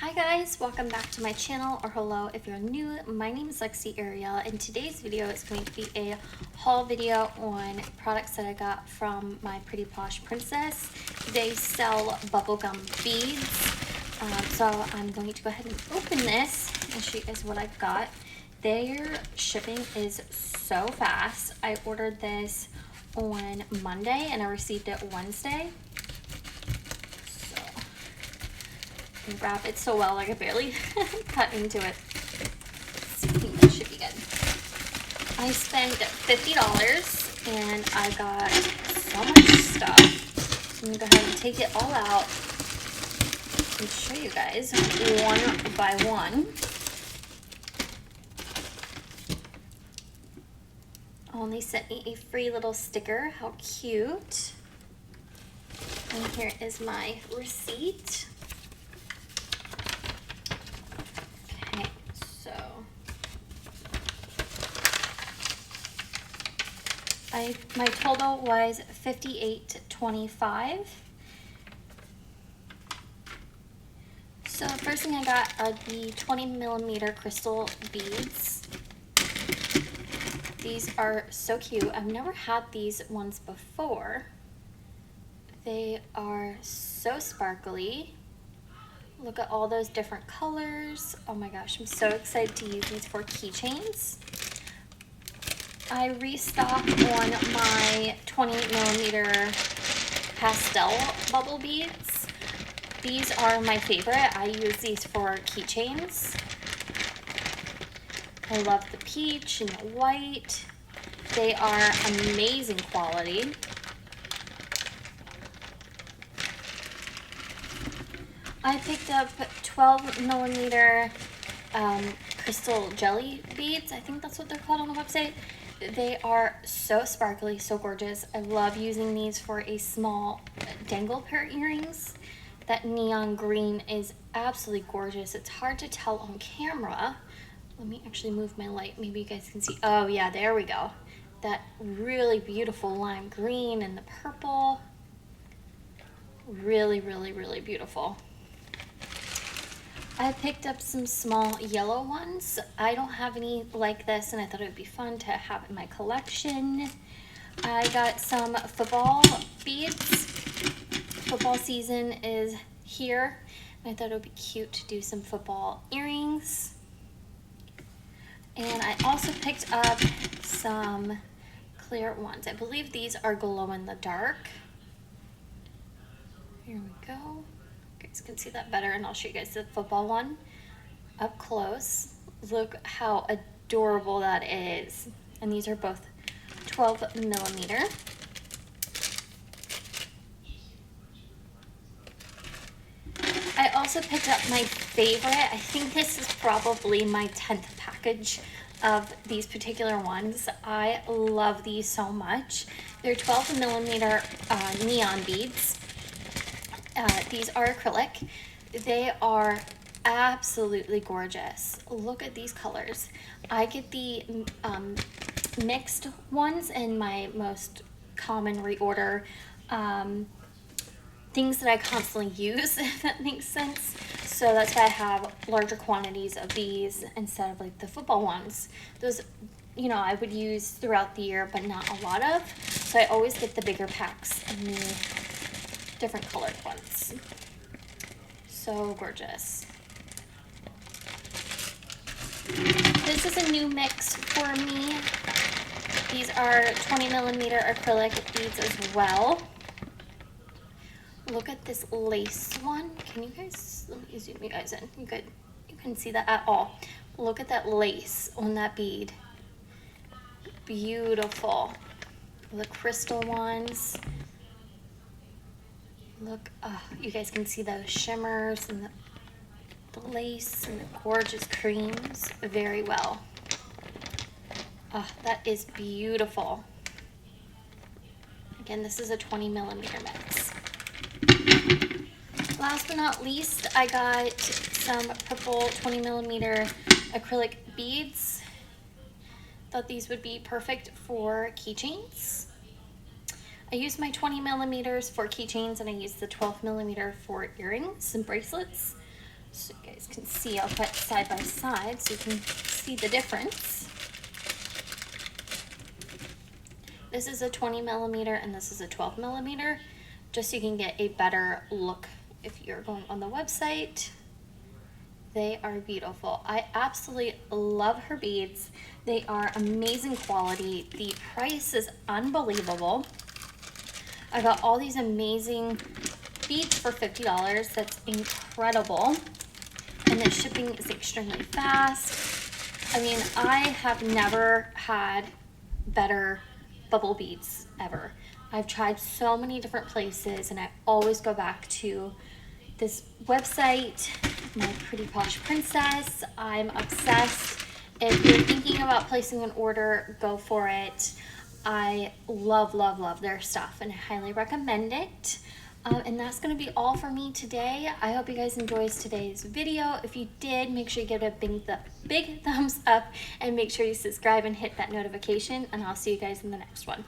Hi guys, welcome back to my channel, or hello if you're new. My name is Lexey Ariel, and today's video is going to be a haul video on products that I got from My Pretty Posh Princess. They sell bubblegum beads, so I'm going to go ahead and open this and show you guys what I've got. Their shipping is so fast. I ordered this on Monday and I received it Wednesday. And wrap it so well, like I barely cut into it. I think that should be good. I spent $50 and I got so much stuff. I'm gonna go ahead and take it all out and show you guys one by one. Oh, and they sent me a free little sticker. How cute. And here is my receipt. My total was $58.25. So the first thing I got are the 20mm crystal beads. These are so cute. I've never had these ones before. They are so sparkly. Look at all those different colors. Oh my gosh, I'm so excited to use these for keychains. I restocked on my 20mm pastel bubble beads. These are my favorite. I use these for keychains. I love the peach and the white. They are amazing quality. I picked up 12mm crystal jelly beads. I think that's what they're called on the website. They are so sparkly, so gorgeous. I love using these for a small dangle pair earrings. That neon green is absolutely gorgeous. It's hard to tell on camera. Let me actually move my light. Maybe you guys can see. Oh yeah, there we go. That really beautiful lime green and the purple. Really, really, really beautiful. I picked up some small yellow ones. I don't have any like this, and I thought it would be fun to have in my collection. I got some football beads. Football season is here, and I thought it would be cute to do some football earrings. And I also picked up some clear ones. I believe these are glow in the dark. Here we go. You guys can see that better, and I'll show you guys the football one up close. Look how adorable that is. And these are both 12mm. I also picked up my favorite. I think this is probably my 10th package of these particular ones. I love these so much. They're 12mm neon beads. These are acrylic. They are absolutely gorgeous. Look at these colors. I get the mixed ones in my most common reorder things that I constantly use, if that makes sense. So that's why I have larger quantities of these instead of like the football ones. Those, you know, I would use throughout the year, but not a lot of. So I always get the bigger packs and the different colored ones. So gorgeous. This is a new mix for me. These are 20mm acrylic beads as well. Look at this lace one. Can you guys, let me zoom you guys in. You can see that at all. Look at that lace on that bead. Beautiful. The crystal ones. Look, you guys can see those shimmers and the lace and the gorgeous creams very well. That is beautiful. Again, this is a 20mm mix. Last but not least, I got some purple 20mm acrylic beads. Thought these would be perfect for keychains. I use my 20mm for keychains, and I use the 12mm for earrings and bracelets. So you guys can see, I'll put side by side so you can see the difference. This is a 20 millimeter and this is a 12 millimeter, just so you can get a better look if you're going on the website. They are beautiful. I absolutely love her beads. They are amazing quality. The price is unbelievable. I got all these amazing beads for $50. That's incredible. And the shipping is extremely fast. I mean, I have never had better bubble beads ever. I've tried so many different places and I always go back to this website, My Pretty Posh Princess. I'm obsessed. If you're thinking about placing an order, go for it. I love, love, love their stuff and I highly recommend it. And that's going to be all for me today. I hope you guys enjoyed today's video. If you did, make sure you give it a big thumbs up and make sure you subscribe and hit that notification, and I'll see you guys in the next one.